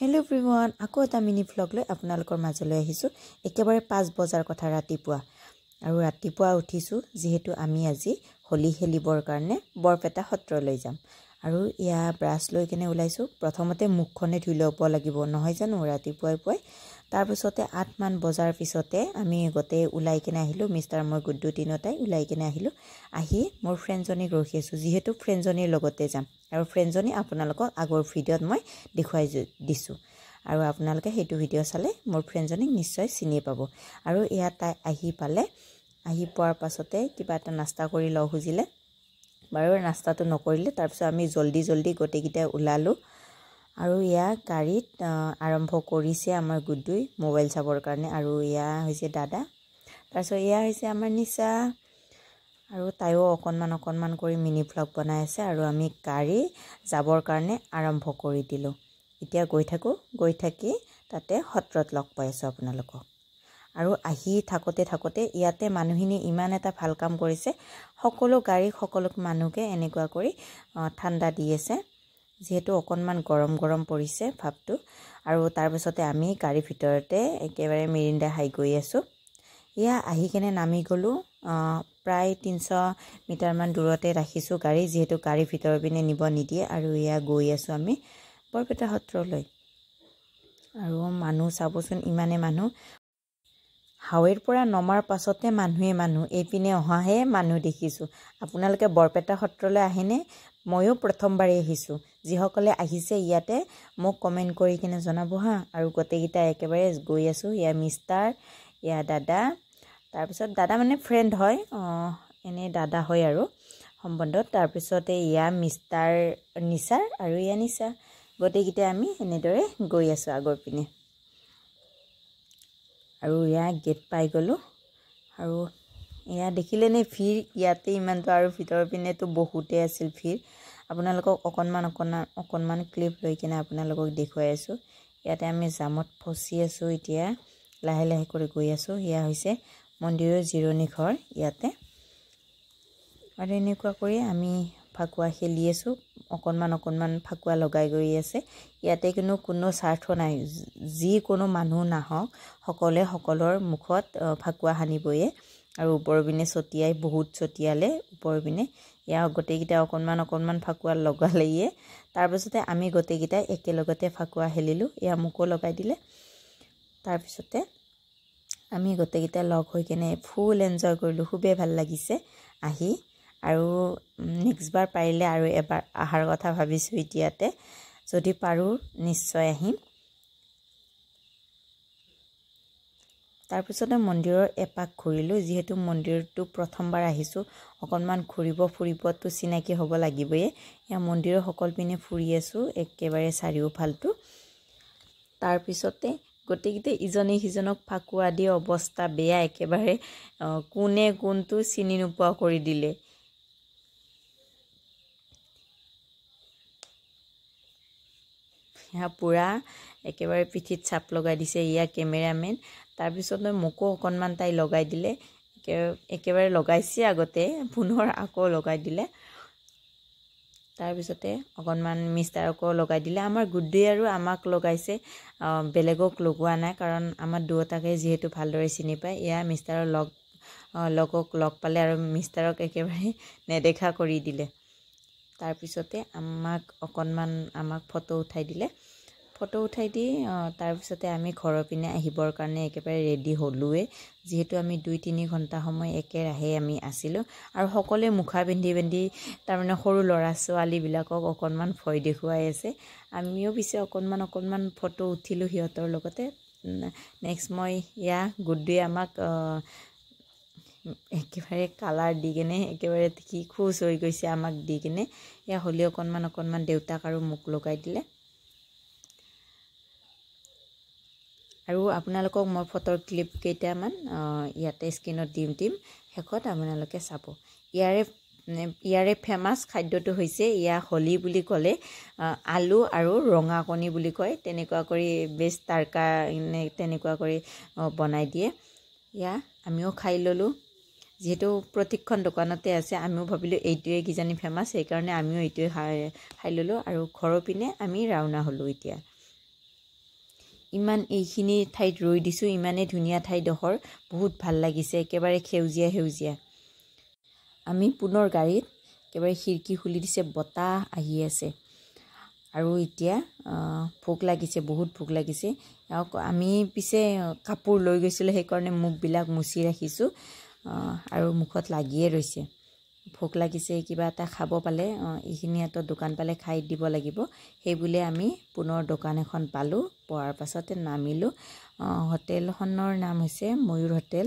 Hello' everyone, আকৌ এটা mini vlog লৈ আপোনালোকৰ মাজলৈ আহিছোঁ। একেবাৰে 5 বজাৰ কথা ৰাতিপুৱা, আৰু ৰাতিপুৱা উঠিছোঁ যিহেতু আমি আজি হোলী খেলিবৰ কাৰণে বৰপেটা সত্ৰলৈ যাম। আৰু ইয়া ব্ৰাছ লৈ কেনে ওলাইছোঁ। প্ৰথমতে মুখখনে ধুই ল'ব লাগিব নহয় জানো ৰাতিপুৱাই পুৱাই। তাৰপিছতে 8 মান বজাৰ পিছতে আমি গোটেই ওলাই কেনে আহিলোঁ। মিষ্টাৰ মই গুড্ডু তিনিটাই ওলাই কেনে আহিলোঁ। আহি মোৰ ফ্ৰেণ্ডজনীক ৰখি আছোঁ, যিহেতু ফ্ৰেণ্ডজনীৰ লগতে যাম। আৰু ফ্ৰেণ্ডজনী আপোনালোকক আগৰ ভিডিঅ'ত মই দেখুৱাই দিছোঁ, আৰু আপোনালোকে সেইটো ভিডিঅ' চালে মোৰ ফ্ৰেণ্ডজনীক নিশ্চয় চিনি পাব। আৰু ইয়াত তাই আহি পোৱাৰ পাছতে কিবা এটা নাস্তা কৰি লওঁ খুজিলে, বাৰু নাস্তাটো নকৰিলে। তাৰপিছত আমি জল্দি গোটেইকেইটাই ওলালোঁ। আৰু ইয়াৰ গাড়ীত আৰম্ভ কৰিছে আমাৰ গুড্ডুই মোবাইল চাবৰ কাৰণে, আৰু ইয়া হৈছে দাদা। তাৰপিছত এয়া হৈছে আমাৰ নিচা, আৰু তাইও অকণমান কৰি মিনি ভ্লগ বনাই আছে। আৰু আমি গাড়ী যাবৰ কাৰণে আৰম্ভ কৰি দিলোঁ। এতিয়া গৈ থাকি তাতে সত্ৰত লগ পাই আছোঁ আপোনালোকক। আৰু আহি থাকোঁতে ইয়াতে মানুহখিনি ইমান এটা ভাল কাম কৰিছে। সকলো গাড়ীক সকলো মানুহকে এনেকুৱা কৰি ঠাণ্ডা দি আছে, যিহেতু অকণমান গৰম পৰিছে ভাৱটো। আৰু তাৰপিছতে আমি গাড়ীৰ ভিতৰতে একেবাৰে মিৰিণ্ডা খাই গৈ আছোঁ। এয়া আহি কেনে নামি গ'লোঁ। প্ৰায় 300 মিটাৰমান দূৰতে ৰাখিছোঁ গাড়ী, যিহেতু গাড়ীৰ ভিতৰৰ পিনে নিব নিদিয়ে। আৰু এয়া গৈ আছোঁ আমি বৰপেটা সত্ৰলৈ। আৰু মানুহ চাবচোন, ইমানে মানুহ। হাৱেৰ পৰা নমাৰ পাছতে মানুহ এইপিনে অহাহে মানুহ দেখিছোঁ। আপোনালোকে বৰপেটা সত্ৰলৈ আহেনে? ময়ো প্ৰথমবাৰেই আহিছোঁ। যিসকলে আহিছে ইয়াতে মোক কমেণ্ট কৰি কিনে জনাব হা। আৰু গোটেইকেইটা একেবাৰে গৈ আছোঁ। ইয়া মিষ্টাৰ, ইয়া দাদা, তাৰপিছত দাদা মানে ফ্ৰেণ্ড হয়, এনেই দাদা হয় আৰু সম্বন্ধত। তাৰপিছতে ইয়া মিষ্টাৰ নিচাৰ, আৰু ইয়া নিচা। গোটেইকেইটা আমি এনেদৰে গৈ আছোঁ আগৰ পিনে। আৰু ইয়া গেট পাই গ'লোঁ। আৰু এয়া দেখিলেনে ভিৰ ইয়াতে ইমানটো, আৰু ভিতৰৰ পিনেতো বহুতেই আছিল ভিৰ। আপোনালোকক অকণমান ক্লিপ লৈ কিনে আপোনালোকক দেখুৱাই আছোঁ। ইয়াতে আমি জামত ফচি আছোঁ। এতিয়া লাহে কৰি গৈ আছোঁ। এয়া হৈছে মন্দিৰৰ জিৰণি ঘৰ ইয়াতে। আৰু এনেকুৱা কৰি আমি ফাকুৱা খেলি আছোঁ। অকণমান ফাকুৱা লগাই গৈ আছে। ইয়াতে কোনো স্বাৰ্থ নাই, যিকোনো মানুহ নাহক সকলোৱে সকলোৰ মুখত ফাকুৱা সানিবয়ে। আৰু ওপৰৰ পিনে বহুত ছটিয়ালে ওপৰৰ পিনে। ইয়াৰ গোটেইকেইটা অকণমান ফাকুৱা লগালেয়ে। তাৰপিছতে আমি গোটেইকেইটাই একেলগতে ফাকুৱা খেলিলোঁ। এয়া মোকো লগাই দিলে। তাৰপিছতে আমি গোটেইকেইটা লগ হৈ কেনে ফুল এনজয় কৰিলোঁ। খুবেই ভাল লাগিছে আহি। আৰু নেক্সটবাৰ পাৰিলে আৰু এবাৰ অহাৰ কথা ভাবিছোঁ এতিয়াতে। যদি পাৰোঁ নিশ্চয় আহিম। তাৰপিছতে মন্দিৰৰ এপাক ঘূৰিলোঁ, যিহেতু মন্দিৰটো প্ৰথমবাৰ আহিছোঁ। অকণমান ফুৰিবতো চিনাকি হ'ব লাগিবয়ে। এয়া মন্দিৰৰ সকলো পিনে ফুৰি আছোঁ একেবাৰে চাৰিওফালটো। তাৰপিছতে গোটেইকেইটা ইজনে সিজনক ফাকুৱা দি অৱস্থা বেয়া, একেবাৰে কোনে কোনটো চিনি নোপোৱা কৰি দিলে। এয়া পূৰা একেবাৰে পিঠিত চাপ লগাই দিছে ইয়া কেমেৰামেন। তাৰপিছতে মোকো অকণমান তাই লগাই দিলে। একেবাৰে লগাইছে আগতে, পুনৰ আকৌ লগাই দিলে। তাৰপিছতে অকণমান মিষ্টাৰকো লগাই দিলে। আমাৰ গুড্ডুৱে আৰু আমাক লগাইছে, বেলেগক লগোৱা নাই, কাৰণ আমাৰ দুয়োটাকে যিহেতু ভালদৰে চিনি পায়। এয়া মিষ্টাৰৰ লগক লগ পালে আৰু মিষ্টাৰক একেবাৰে নেদেখা কৰি দিলে। তাৰপিছতে আমাক ফটো উঠাই দিলে। ফটো উঠাই দি তাৰপিছতে আমি ঘৰৰ পিনে আহিবৰ কাৰণে একেবাৰে ৰেডি হ'লোৱে, যিহেতু আমি 2-3 ঘণ্টা সময় একেৰাহে আমি আছিলোঁ। আৰু সকলোৱে মুখা পিন্ধি তাৰমানে সৰু ল'ৰা ছোৱালীবিলাকক অকণমান ভয় দেখুৱাই আছে। আমিও পিছে অকণমান ফটো উঠিলোঁ সিহঁতৰ লগতে। নেক্সট মই ইয়া গুড্ডুৱে আমাক একেবাৰে কালাৰ দি কেনে একেবাৰে সি খুচ হৈ গৈছে আমাক দি কেনে। এয়া হ'লে অকণমান দেউতাক আৰু মোক লগাই দিলে। আৰু আপোনালোকক মই ফটোৰ ক্লিপ কেইটামান ইয়াতে স্ক্ৰীণত দিম শেষত আপোনালোকে চাব। ইয়াৰে ফেমাছ খাদ্যটো হৈছে, ইয়া হোলী বুলি ক'লে আলু আৰু ৰঙা কণী বুলি কয়, তেনেকুৱা কৰি বেছ তাৰকা তেনেকুৱা কৰি বনাই দিয়ে। ইয়া আমিও খাই ল'লোঁ, যিহেতু প্ৰত্যেকখন দোকানতে আছে। আমিও ভাবিলোঁ এইটোৱে কিজানি ফেমাছ, সেইকাৰণে আমিও এইটোৱে খাই ল'লোঁ। আৰু ঘৰৰ পিনে আমি ৰাওনা হ'লোঁ এতিয়া। ইমান এইখিনি ঠাইত ৰৈ দিছোঁ, ইমানেই ধুনীয়া ঠাইডোখৰ, বহুত ভাল লাগিছে, একেবাৰে সেউজীয়া সেউজীয়া। আমি পুনৰ গাড়ীত একেবাৰে খিৰিকী খুলি দিছে, বতাহ আহি আছে। আৰু এতিয়া ভোক লাগিছে, বহুত ভোক লাগিছে। আমি পিছে কাপোৰ লৈ গৈছিলোঁ, সেইকাৰণে মুখবিলাক মুচি ৰাখিছোঁ আৰু মুখত লাগিয়ে ৰৈছে। ভোক লাগিছে, কিবা এটা খাব পালে, এইখিনি এটা দোকান পালে খাই দিব লাগিব। সেইবুলি আমি পুনৰ দোকান এখন পালোঁ, পোৱাৰ পাছতে নামিলোঁ। হোটেলখনৰ নাম হৈছে ময়ূৰ হোটেল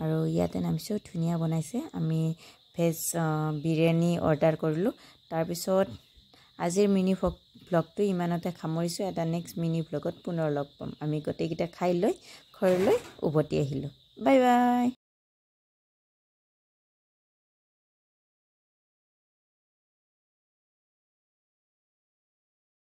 আৰু ইয়াতে নামিছোঁ, ধুনীয়া বনাইছে। আমি ভেজ বিৰিয়ানী অৰ্ডাৰ কৰিলোঁ। তাৰপিছত আজিৰ মিনি ভ্লগটো ইমানতে সামৰিছোঁ। এটা নেক্সট মিনি ভ্লগত পুনৰ লগ পাম। আমি গোটেইকেইটা খাই লৈ ঘৰলৈ উভতি আহিলোঁ। Bye bye.